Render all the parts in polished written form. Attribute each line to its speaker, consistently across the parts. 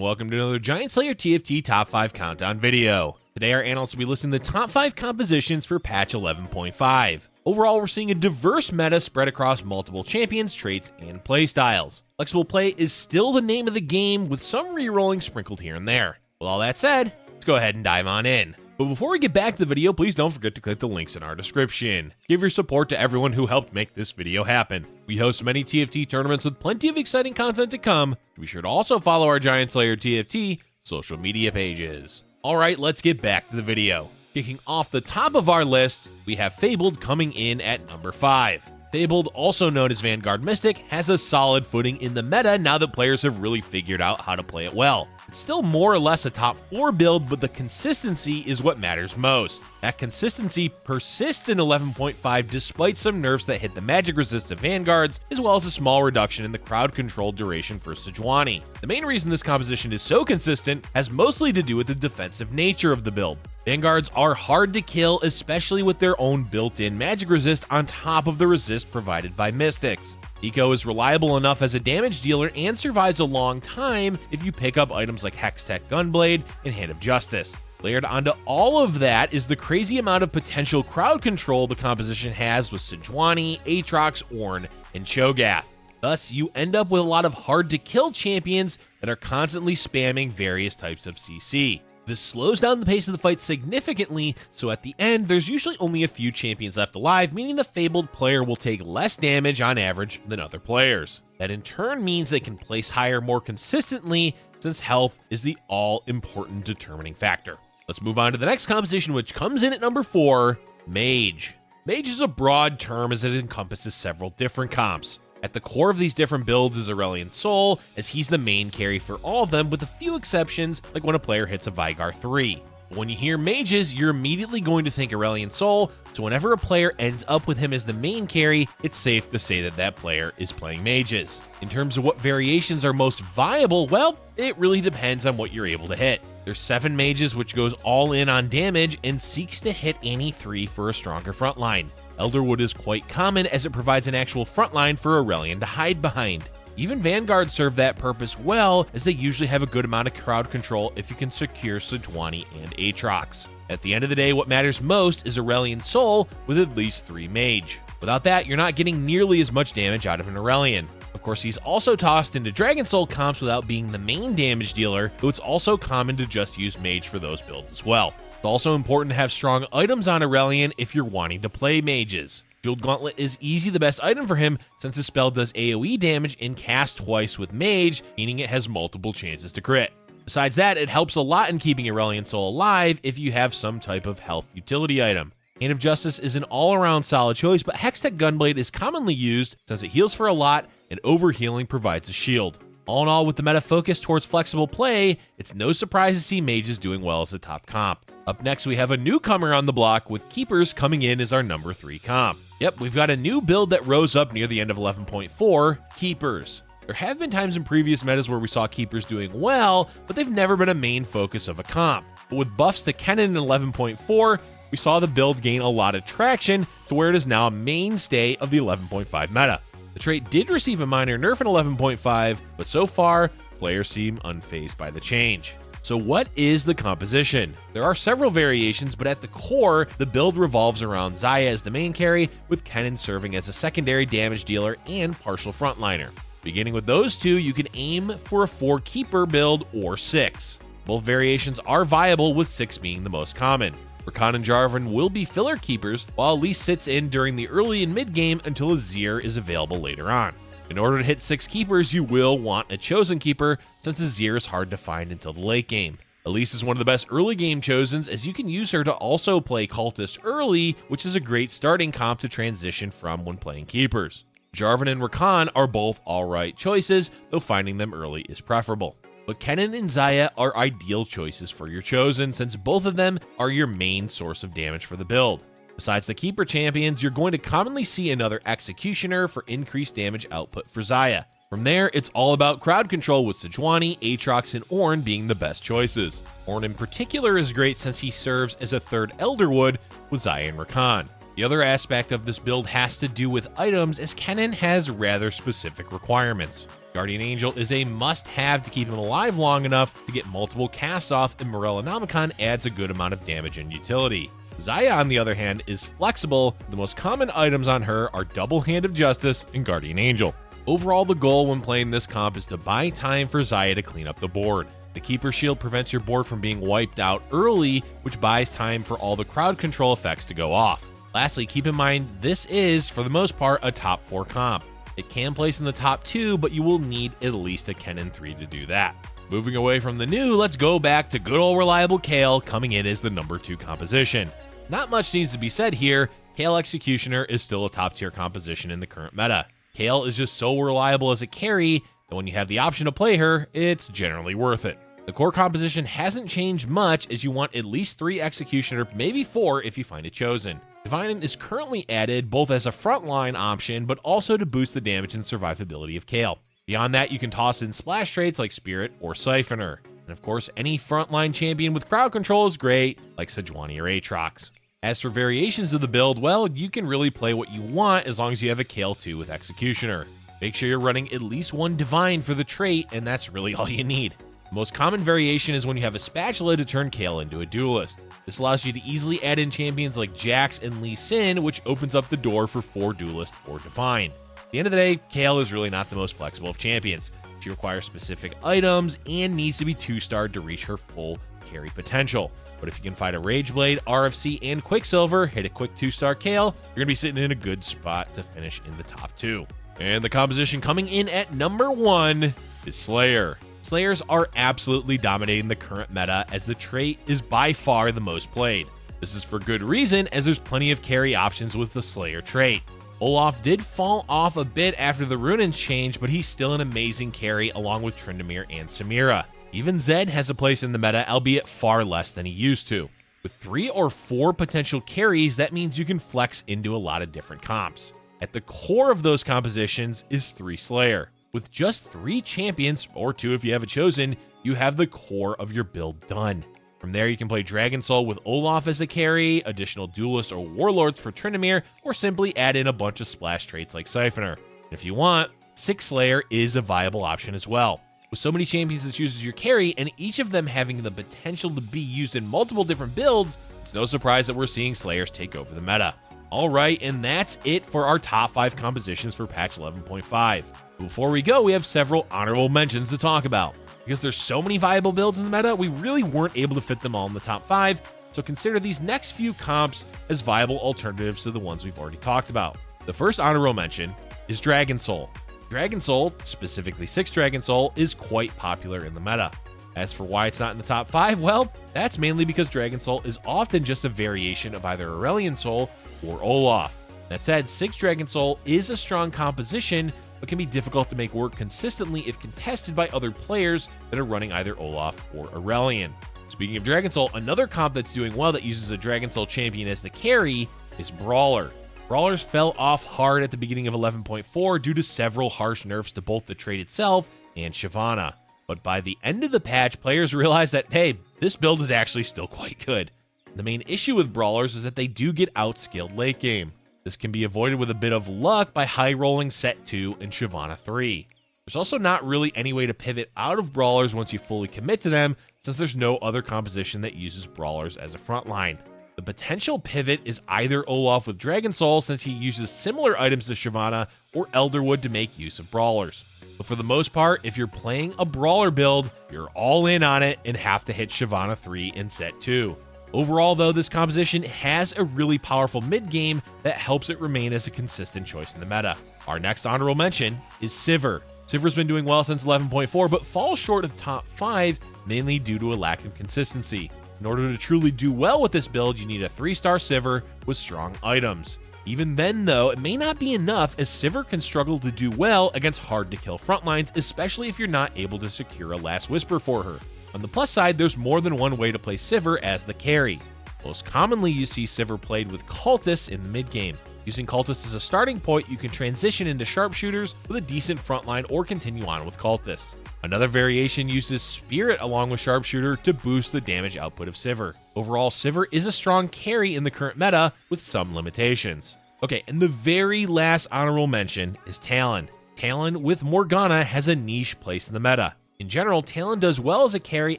Speaker 1: and welcome to another Giant Slayer TFT Top 5 Countdown video. Today our analysts will be listing the top 5 compositions for patch 11.5. Overall, we're seeing a diverse meta spread across multiple champions, traits, and playstyles. Flexible play is still the name of the game, with some re-rolling sprinkled here and there. With all that said, let's go ahead and dive on in. But before we get back to the video, please don't forget to click the links in our description. Give your support to everyone who helped make this video happen. We host many TFT tournaments with plenty of exciting content to come. Be sure to also follow our Giant Slayer TFT social media pages. Alright, let's get back to the video. Kicking off the top of our list, we have Fabled coming in at number 5. Fabled, also known as Vanguard Mystic, has a solid footing in the meta now that players have really figured out how to play it well. It's still more or less a top 4 build, but the consistency is what matters most. That consistency persists in 11.5 despite some nerfs that hit the magic resist of Vanguards, as well as a small reduction in the crowd control duration for Sejuani. The main reason this composition is so consistent has mostly to do with the defensive nature of the build. Vanguards are hard to kill, especially with their own built-in magic resist on top of the resist provided by Mystics. Eco is reliable enough as a damage dealer and survives a long time if you pick up items like Hextech Gunblade and Hand of Justice. Layered onto all of that is the crazy amount of potential crowd control the composition has with Sejuani, Aatrox, Ornn, and Cho'Gath. Thus, you end up with a lot of hard-to-kill champions that are constantly spamming various types of CC. This slows down the pace of the fight significantly, so at the end, there's usually only a few champions left alive, meaning the Fabled player will take less damage on average than other players. That in turn means they can place higher more consistently, since health is the all-important determining factor. Let's move on to the next composition, which comes in at number 4, Mage. Mage is a broad term as it encompasses several different comps. At the core of these different builds is Aurelion Sol, as he's the main carry for all of them, with a few exceptions, like when a player hits a Veigar 3. But when you hear mages, you're immediately going to think Aurelion Sol, so whenever a player ends up with him as the main carry, it's safe to say that that player is playing mages. In terms of what variations are most viable, well, it really depends on what you're able to hit. There's 7 mages, which goes all in on damage and seeks to hit any 3 for a stronger frontline. Elderwood is quite common as it provides an actual frontline for Aurelion to hide behind. Even Vanguard serve that purpose well, as they usually have a good amount of crowd control if you can secure Sejuani and Aatrox. At the end of the day, what matters most is Aurelion Sol with at least 3 mage. Without that, you're not getting nearly as much damage out of an Aurelion. Of course, he's also tossed into Dragonsoul comps without being the main damage dealer, though it's also common to just use mage for those builds as well. It's also important to have strong items on Aurelion if you're wanting to play mages. Shield Gauntlet is easy the best item for him since his spell does AoE damage and cast twice with Mage, meaning it has multiple chances to crit. Besides that, it helps a lot in keeping Aurelion Sol alive if you have some type of health utility item. Hand of Justice is an all-around solid choice, but Hextech Gunblade is commonly used since it heals for a lot and overhealing provides a shield. All in all, with the meta focus towards flexible play, it's no surprise to see mages doing well as a top comp. Up next, we have a newcomer on the block, with Keepers coming in as our number 3 comp. Yep, we've got a new build that rose up near the end of 11.4, Keepers. There have been times in previous metas where we saw Keepers doing well, but they've never been a main focus of a comp. But with buffs to Kennen in 11.4, we saw the build gain a lot of traction to where it is now a mainstay of the 11.5 meta. The trait did receive a minor nerf in 11.5, but so far, players seem unfazed by the change. So what is the composition? There are several variations, but at the core, the build revolves around Xayah as the main carry, with Kennen serving as a secondary damage dealer and partial frontliner. Beginning with those two, you can aim for a 4 keeper build or 6. Both variations are viable, with 6 being the most common. Rakan and Jarvan will be filler keepers, while Elise sits in during the early and mid game until Azir is available later on. In order to hit 6 keepers, you will want a chosen keeper, since Azir is hard to find until the late game. Elise is one of the best early game chosens, as you can use her to also play Cultist early, which is a great starting comp to transition from when playing keepers. Jarvan and Rakan are both alright choices, though finding them early is preferable. But Kennen and Xayah are ideal choices for your chosen, since both of them are your main source of damage for the build. Besides the keeper champions, you're going to commonly see another Executioner for increased damage output for Xayah. From there, it's all about crowd control, with Sejuani, Aatrox, and Ornn being the best choices. Ornn in particular is great since he serves as a third Elderwood with Xayah and Rakan. The other aspect of this build has to do with items, as Kennen has rather specific requirements. Guardian Angel is a must-have to keep him alive long enough to get multiple casts off, and Morellonomicon adds a good amount of damage and utility. Xayah, on the other hand, is flexible. The most common items on her are Double Hand of Justice and Guardian Angel. Overall, the goal when playing this comp is to buy time for Xayah to clean up the board. The Keeper Shield prevents your board from being wiped out early, which buys time for all the crowd control effects to go off. Lastly, keep in mind this is, for the most part, a top 4 comp. It can place in the top 2, but you will need at least a Kennen 3 to do that. Moving away from the new, let's go back to good old reliable Kayle coming in as the number 2 composition. Not much needs to be said here. Kayle Executioner is still a top tier composition in the current meta. Kayle is just so reliable as a carry that when you have the option to play her, it's generally worth it. The core composition hasn't changed much, as you want at least 3 Executioner, maybe 4 if you find it chosen. Divine is currently added both as a frontline option, but also to boost the damage and survivability of Kayle. Beyond that, you can toss in splash traits like Spirit or Siphoner. And of course, any frontline champion with crowd control is great, like Sejuani or Aatrox. As for variations of the build, well, you can really play what you want as long as you have a Kayle 2 with Executioner. Make sure you're running at least 1 Divine for the trait, and that's really all you need. The most common variation is when you have a Spatula to turn Kayle into a duelist. This allows you to easily add in champions like Jax and Lee Sin, which opens up the door for 4 duelist or Divine. At the end of the day, Kayle is really not the most flexible of champions. She requires specific items and needs to be 2-starred to reach her full carry potential. But if you can find a Rageblade, RFC, and Quicksilver, hit a quick 2-star Kayle, you're going to be sitting in a good spot to finish in the top 2. And the composition coming in at number 1 is Slayer. Slayers are absolutely dominating the current meta, as the trait is by far the most played. This is for good reason, as there's plenty of carry options with the Slayer trait. Olaf did fall off a bit after the Runins change, but he's still an amazing carry along with Tryndamere and Samira. Even Zed has a place in the meta, albeit far less than he used to. With 3 or 4 potential carries, that means you can flex into a lot of different comps. At the core of those compositions is 3 Slayer. With just 3 champions, or 2 if you have it chosen, you have the core of your build done. From there, you can play Dragonsoul with Olaf as the carry, additional Duelist or Warlords for Tryndamere, or simply add in a bunch of splash traits like Siphoner. And if you want, 6 Slayer is a viable option as well. With so many champions to choose as your carry, and each of them having the potential to be used in multiple different builds, it's no surprise that we're seeing Slayers take over the meta. Alright, and that's it for our top 5 compositions for patch 11.5. Before we go, we have several honorable mentions to talk about. Because there's so many viable builds in the meta, we really weren't able to fit them all in the top 5, so consider these next few comps as viable alternatives to the ones we've already talked about. The first honorable mention is Dragonsoul. Dragonsoul, specifically 6 Dragonsoul, is quite popular in the meta. As for why it's not in the top 5, well, that's mainly because Dragonsoul is often just a variation of either Aurelion Soul or Olaf. That said, 6 Dragonsoul is a strong composition, but can be difficult to make work consistently if contested by other players that are running either Olaf or Aurelion. Speaking of Dragonsoul, another comp that's doing well that uses a Dragonsoul champion as the carry is Brawler. Brawlers fell off hard at the beginning of 11.4 due to several harsh nerfs to both the trait itself and Shyvana. But by the end of the patch, players realized that, hey, this build is actually still quite good. The main issue with Brawlers is that they do get outskilled late game. This can be avoided with a bit of luck by high-rolling Set 2 and Shyvana 3. There's also not really any way to pivot out of Brawlers once you fully commit to them, since there's no other composition that uses Brawlers as a frontline. The potential pivot is either Olaf with Dragonsoul, since he uses similar items to Shyvana, or Elderwood to make use of Brawlers. But for the most part, if you're playing a Brawler build, you're all in on it and have to hit Shyvana 3 and Set 2. Overall, though, this composition has a really powerful mid-game that helps it remain as a consistent choice in the meta. Our next honorable mention is Sivir. Sivir's been doing well since 11.4, but falls short of top 5, mainly due to a lack of consistency. In order to truly do well with this build, you need a 3-star Sivir with strong items. Even then, though, it may not be enough, as Sivir can struggle to do well against hard-to-kill frontlines, especially if you're not able to secure a Last Whisper for her. On the plus side, there's more than one way to play Sivir as the carry. Most commonly, you see Sivir played with Cultists in the mid-game. Using Cultist as a starting point, you can transition into sharpshooters with a decent frontline or continue on with Cultist. Another variation uses Spirit along with Sharpshooter to boost the damage output of Sivir. Overall, Sivir is a strong carry in the current meta with some limitations. Okay, and the very last honorable mention is Talon. Talon with Morgana has a niche place in the meta. In general, Talon does well as a carry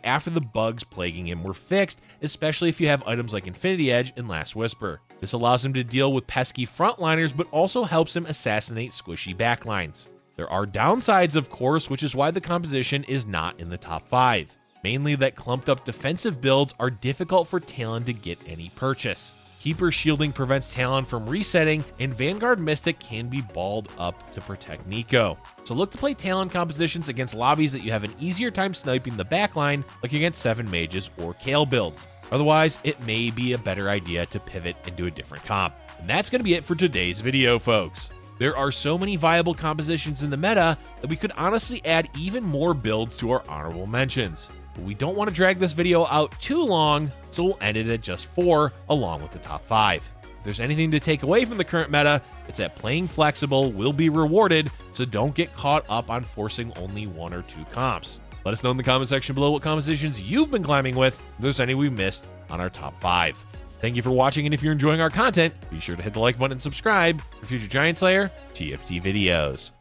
Speaker 1: after the bugs plaguing him were fixed, especially if you have items like Infinity Edge and Last Whisper. This allows him to deal with pesky frontliners, but also helps him assassinate squishy backlines. There are downsides, of course, which is why the composition is not in the top 5. Mainly that clumped up defensive builds are difficult for Talon to get any purchase. Keeper shielding prevents Talon from resetting, and Vanguard Mystic can be balled up to protect Nico. So look to play Talon compositions against lobbies that you have an easier time sniping the backline, like against 7 mages or Kayle builds. Otherwise, it may be a better idea to pivot and do a different comp. And that's going to be it for today's video, folks. There are so many viable compositions in the meta that we could honestly add even more builds to our honorable mentions. But we don't want to drag this video out too long, so we'll end it at just 4 along with the top 5. If there's anything to take away from the current meta, it's that playing flexible will be rewarded, so don't get caught up on forcing only 1 or 2 comps. Let us know in the comment section below what compositions you've been climbing with, if there's any we missed on our top 5. Thank you for watching, and if you're enjoying our content, be sure to hit the like button and subscribe for future Giant Slayer TFT videos.